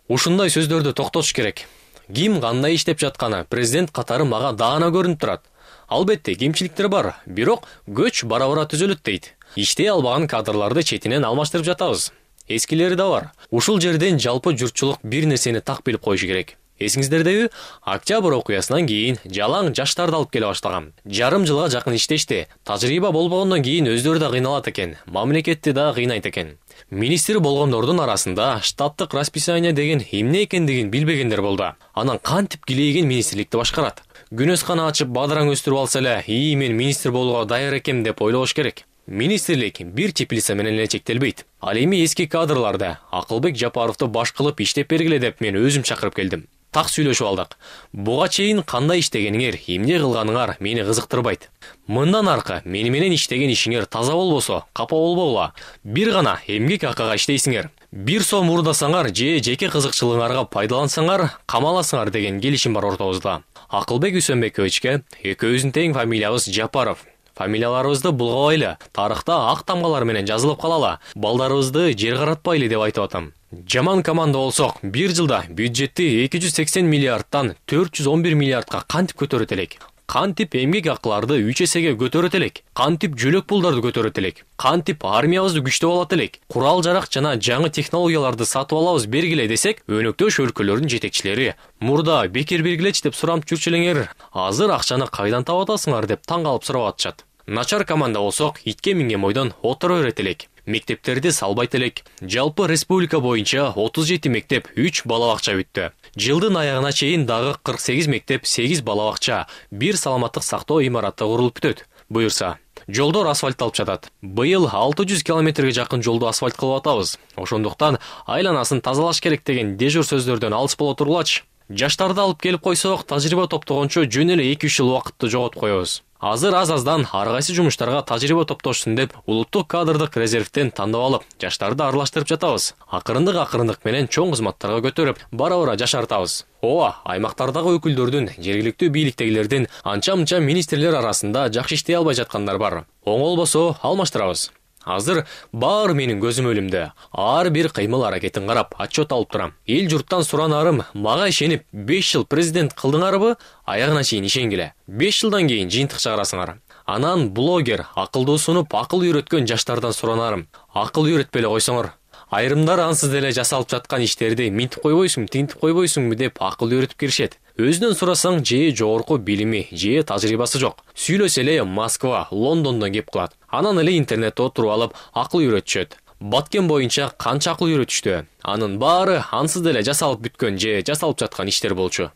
Ушундай сөздөрдү токтотуш керек. Ким кандай иштеп жатканы президент катары мага даана көрүнүп турат. Албетте, кемчиликтер бар, бирок көч бара-бара түзөлөт дейт. Иштей албаган кадрларды четинен алмаштырып жатабыз. Эскилери да бар. Ушул жерден жалпы журтчулук бир нерсени так билип коюшу керек. Эсиңиздердеби, октябрь окуясынан кийин жалаң жаштарды алып келе баштаган. Жарым жылга жакын иштешти. Тажрыйба болбогондон кийин өздөрү да кыйналат экен, мамлекетти да кыйнайт экен. Министр болгондордун арасында штаттык расписание деген эмне экендигин билбегендер болду. Анан кантип килейген министрликти башкарат? Күнөскана ачып бадыраң өстүрүп алса эле, мен министр болууга даяр экем деп ойлош керек. Министрлик бир теплица менен эле чектелбейт. Ал эми эски кадрларды Акылбек Жапаровду баш кылып иштеп бергиле деп мен өзүм чакырып келдим. Так сүйлөшүп алдык. Буга чейин кандай иштегениңер, эмне кылганыңар мени кызыктырбайт. Мындан аркы мени менен иштеген ишиңер таза болбосо, капа болбогула. Бир гана эмгек акыга иштейсиңер. 1 сом урдасаңар же жеке кызыкчылыгыңарга пайдалансаңар, камаласыңар деген келишим бар ортобузда. Акылбек Үсөнбековичке экөөбүздүн тең фамилиябыз Жапаров. Фамилияларыбызды булгабайлы, тарыхта ак тамгалар менен жазылып калалы, балдарыбызды жер каратпайлы деп айтып атам. Жаман команда болсок, бир жылда бюджетти 280 миллиардтан 411 миллиардка кантип көтөрөт элек? Кантип эмгек акыларды 3 эсеге көтөрөт элек? Кантип жөлөк пулдарды көтөрөт элек? Кантип армиябызды күчтөп алат элек? Курал жарак жана жаңы технологияларды сатып алабыз бергиле десек, өнөктөш өлкөлөрдүн жетекчилери мурда бекер бергилечи деп сурамып жүрчүлеңер. Азыр акчаны кайдан таап атасыңар деп таң калып сурап атышат. Начар команда болсок, итке минген бойдон отура берет элек. Мектептерди салбайт элек. Жалпы республика боюнча 37 мектеп, 3 балабакча бүттү. Жылдын аягына чейин дагы 48 мектеп, 8 балабакча, 1 саламаттык сактоо имараты курулуп бүтөт. Буюрса, жолдор асфальтталып жатат. Быйыл 600 километрге жакын жолду асфальт кылып атабыз. Ошондуктан айланасын тазалаш керек деген дежур сөздөрдөн алыс боло тургулачы. Жаштарды алып келип койсок, тажрыйба топтогончо жөн эле 2-3 жыл убакытты жоготуп коебуз. Азыр аз-аздан ар кайсы жумуштарга тажрыйба топтошсун деп улуттук кадрдык резервден тандап алып, жаштарды аралаштырып жатабыз. Акырындык менен чоң кызматтарга көтөрүп, бара-бара жашартабыз. Ооба, аймактардагы өкүлдөрдүн, жергиликтүү бийликтегилердин анча-мынча министрлер арасында жакшы иштей албай жаткандар бар. Оңолбосо алмаштырабыз. Азыр баары менин көзүм өлүмдө. Ар бир кыймыл аракетин карап, отчет алып турам. Эл журттан суранарым, мага ишенип 5 жыл президент кылдыңарбы? Аягына чейин ишенгиле. 5 жылдан кийин жыйынтык чыгарасыңар. Анан блогер, акылды сунуп, акыл үйрөткөн жаштардан суранарым. Акыл үйрөтпөй эле койсоңор. Айрымдар ансыз деле жасалып жаткан иштерди минтип койбойсуң, тинтип койбойсуңбу деп акыл үйрөтүп киришет. Өзүнөн сурасаң, же жогорку билими, же тажрыйбасы жок. Сүйлөсө эле Москва, Лондондон кеп кылат. Анан эле интернетте отуруп алып, акыл үйрөтүшөт. Баткен боюнча канча акыл үйрөтүштү? Анын баары ансыз деле жасалып бүткөн же жасалып жаткан иштер болчу.